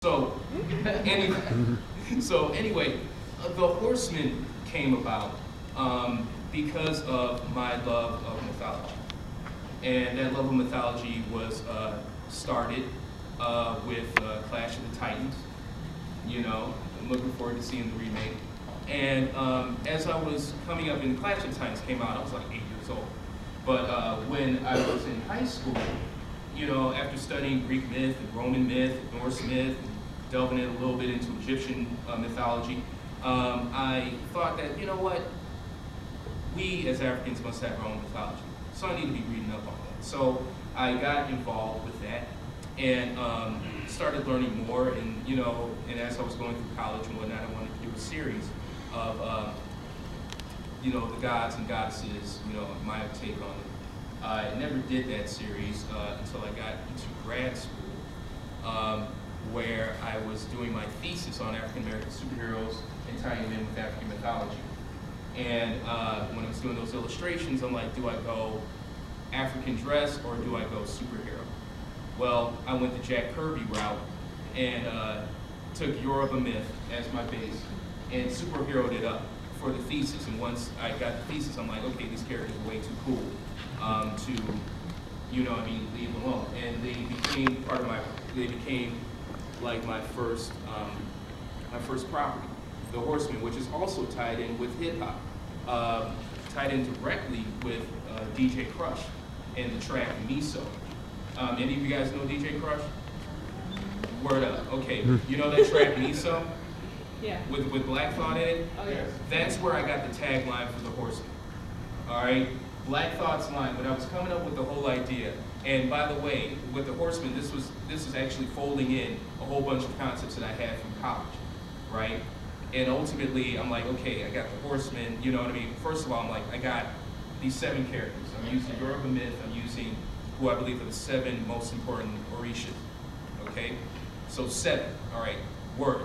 So anyway, the Horseman came about because of my love of mythology. And that love of mythology was started with Clash of the Titans. You know, I'm looking forward to seeing the remake. And as I was coming up, and Clash of the Titans came out, I was like 8 years old. But when I was in high school, you know, after studying Greek myth and Roman myth, and Norse myth, and delving in a little bit into Egyptian mythology, I thought that, you know what, we as Africans must have our own mythology. So I need to be reading up on that. So I got involved with that and started learning more. And, you know, and as I was going through college and whatnot, I wanted to do a series of, you know, the gods and goddesses, you know, my take on it. I never did that series until I got into grad school, where I was doing my thesis on African-American superheroes and tying them in with African mythology. And when I was doing those illustrations, I'm like, do I go African dress or do I go superhero? Well, I went the Jack Kirby route and took Yoruba myth as my base and superheroed it up for the thesis. And once I got the thesis, I'm like, okay, these characters are way too cool to, you know, I mean, leave them alone. And they became part of they became like my first property, the Horseman, which is also tied in with hip hop, tied in directly with DJ Crush and the track Miso. Any of you guys know DJ Crush? Word up. Okay, you know that track Miso? Yeah. With Black Thought in it? Oh, yes. That's where I got the tagline for the Horseman. All right, Black Thought's line. When I was coming up with the whole idea, and by the way, with the Horseman, this was actually folding in a whole bunch of concepts that I had from college, right? And ultimately, I'm like, okay, I got the Horseman. You know what I mean? First of all, I'm like, I got these 7 characters. I'm using Yoruba myth. I'm using who I believe are the 7 most important Orishas. Okay, so 7. All right, word.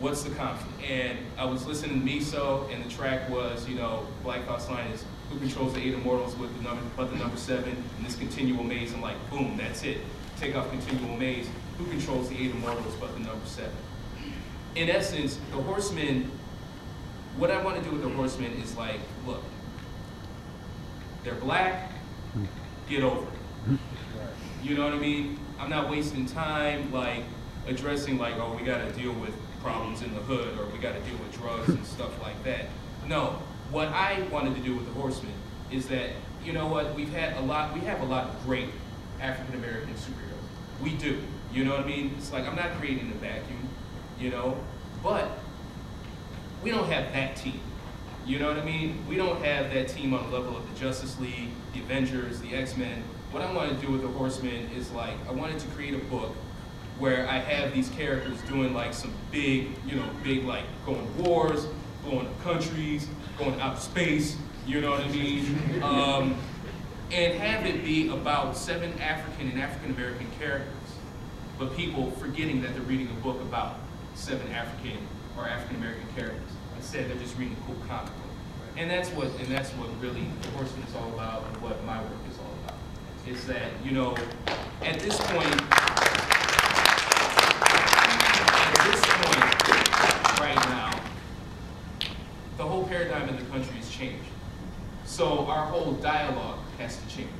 What's the conflict? And I was listening to Miso, and the track was, you know, Black Thought's line is, who controls the 8 immortals with the number 7, and this continual maze. I'm like, boom, that's it. Take off continual maze. Who controls the 8 immortals but the number 7? In essence, the Horseman, what I want to do with the Horseman is like, look, they're black, get over it. You know what I mean? I'm not wasting time like addressing like, oh, we got to deal with problems in the hood, or we got to deal with drugs and stuff like that. No, what I wanted to do with the Horseman is that, you know what, we have a lot of great African-American superheroes. We do, you know what I mean? It's like, I'm not creating a vacuum, you know, but we don't have that team. You know what I mean? We don't have that team on the level of the Justice League, the Avengers, the X-Men. What I want to do with the Horseman is like, I wanted to create a book where I have these characters doing like some big, you know, like going to wars, going to countries, going out to space, you know what I mean? And have it be about 7 African and African-American characters, but people forgetting that they're reading a book about 7 African or African-American characters. Instead, they're just reading a cool comic book. And that's what really the Horseman is all about, and what my work is all about. Is that, you know, at this point right now, the whole paradigm in the country has changed. So our whole dialogue has to change.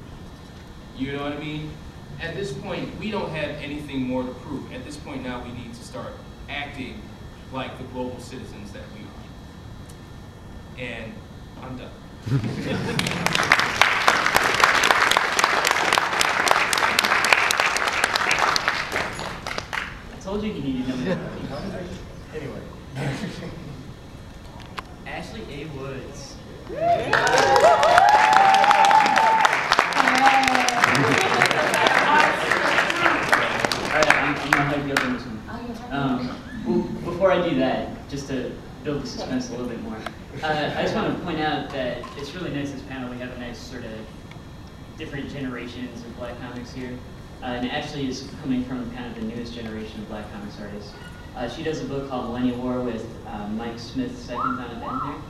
You know what I mean? At this point, we don't have anything more to prove. At this point now, we need to start acting like the global citizens that we are. And I'm done. I told you needed number 1. Anyway. Ashley A. Woods. I'm gonna hype you up in this one. Well, before I do that, just to build the suspense a little bit more, I just want to point out that it's really nice, this panel. We have a nice sort of different generations of Black comics here. And Ashley is coming from kind of the newest generation of Black comics artists. She does a book called Millennial War with Mike Smith second on the end there.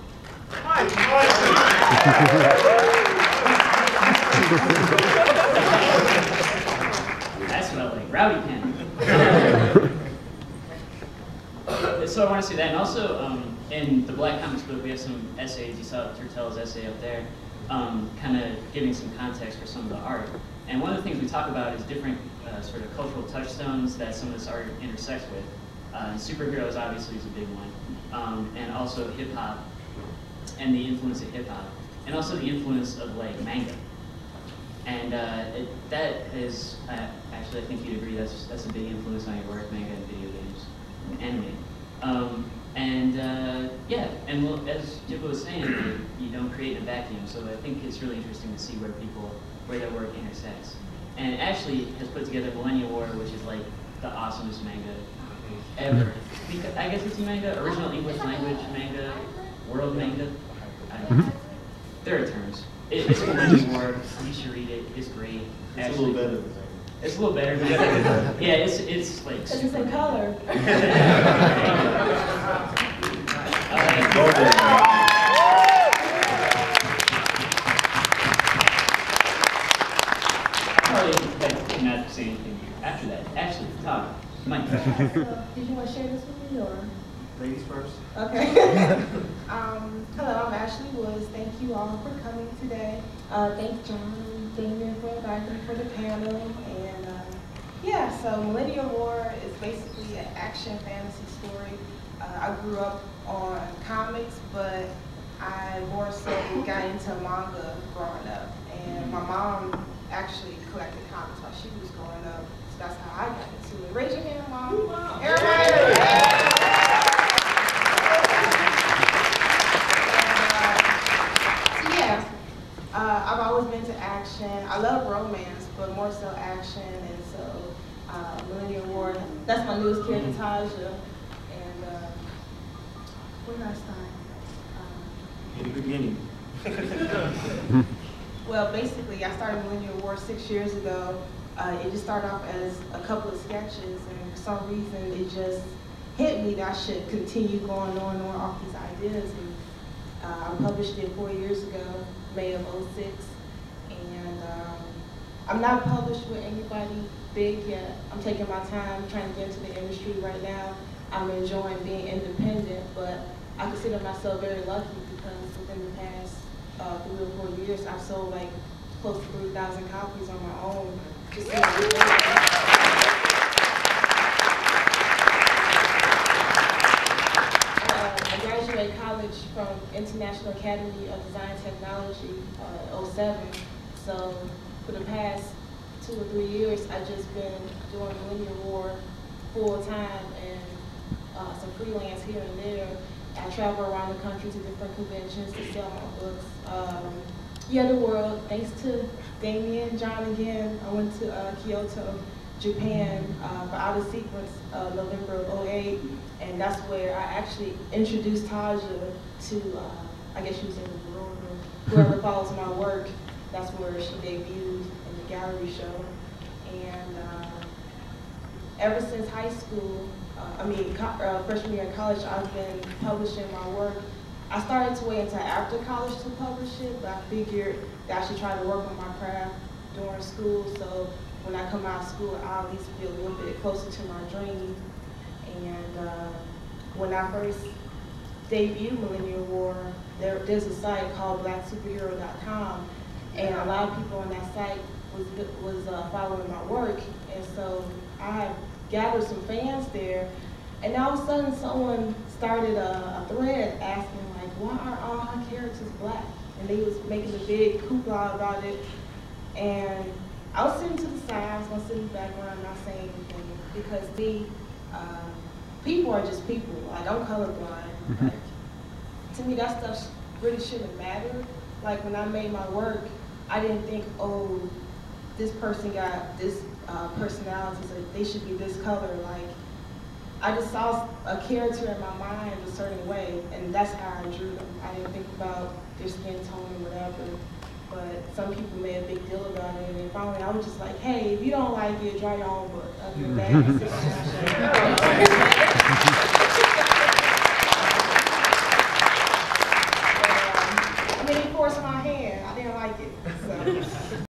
That's what I like, rowdy pen. so I want to say that, and also in the Black Comics book, we have some essays. You saw Turtel's essay up there, kind of giving some context for some of the art. And one of the things we talk about is different sort of cultural touchstones that some of this art intersects with. Superheroes obviously is a big one, and also hip hop, and the influence of hip hop, and also the influence of like manga. And that is, actually I think you'd agree, that's a big influence on your work, manga and video games and anime. Yeah, and well, as Jiba was saying, like, you don't create in a vacuum, so I think it's really interesting to see where their work intersects. And Ashley has put together Millennial War, which is like the awesomest manga ever. I guess it's a manga, original English language manga, world manga. I don't know. There are terms. It's Millennial War. You should read it. It's great. It's a little better than that. It's a little better. Yeah, it's like. Because it's in color. Probably not say anything after that. Actually, talk. Mike. Did you want to share this with me or? Ladies first. Okay. Hello, I'm Ashley Woods. Thank you all for coming today. Thank John and Damian for inviting me for the panel. And yeah, so Millennial War is basically an action fantasy story. I grew up on comics, but I more so got into manga growing up. And my mom actually collected comics while she was growing up. So that's how I got into it. Raise your hand, Mom. Wow. Everybody. I've always been to action. I love romance, but more so action. And so Millennial War, that's my newest character, Taja. And where did I start? In the beginning. Well, basically, I started Millennial War 6 years ago. It just started off as a couple of sketches, and for some reason, it just hit me that I should continue going on off these ideas. And I published it 4 years ago. May of '06, and I'm not published with anybody big yet. I'm taking my time trying to get into the industry right now. I'm enjoying being independent, but I consider myself very lucky because within the past 3 or 4 years, I've sold like close to 3,000 copies on my own. I graduated college from International Academy of Design and Technology in '07. So for the past 2 or 3 years, I've just been doing Millennial War full time and some freelance here and there. I travel around the country to different conventions to sell my books. Yeah, the world, thanks to Damian, John again. I went to Kyoto, Japan for Out of Sequence November of '08. And that's where I actually introduced Taja to, I guess she was in the room. Whoever follows my work, that's where she debuted in the gallery show. And ever since high school, freshman year in college, I've been publishing my work. I started to wait until after college to publish it, but I figured that I should try to work on my craft during school. So when I come out of school, I'll at least feel a little bit closer to my dream. And when I first debuted Millennial War, there's a site called BlackSuperhero.com, and a lot of people on that site was following my work, and so I gathered some fans there, and all of a sudden someone started a thread asking like, why are all her characters black? And they was making a big hoopla about it, and I was sitting to the side, I was gonna sit in the background, not saying anything, because people are just people. Like, I'm colorblind. Like, to me, that stuff really shouldn't matter. Like, when I made my work, I didn't think, oh, this person got this personality, so they should be this color. Like, I just saw a character in my mind a certain way, and that's how I drew them. I didn't think about their skin tone or whatever. But some people made a big deal about it, and then finally I was just like, hey, if you don't like it, draw your own book. Other than that,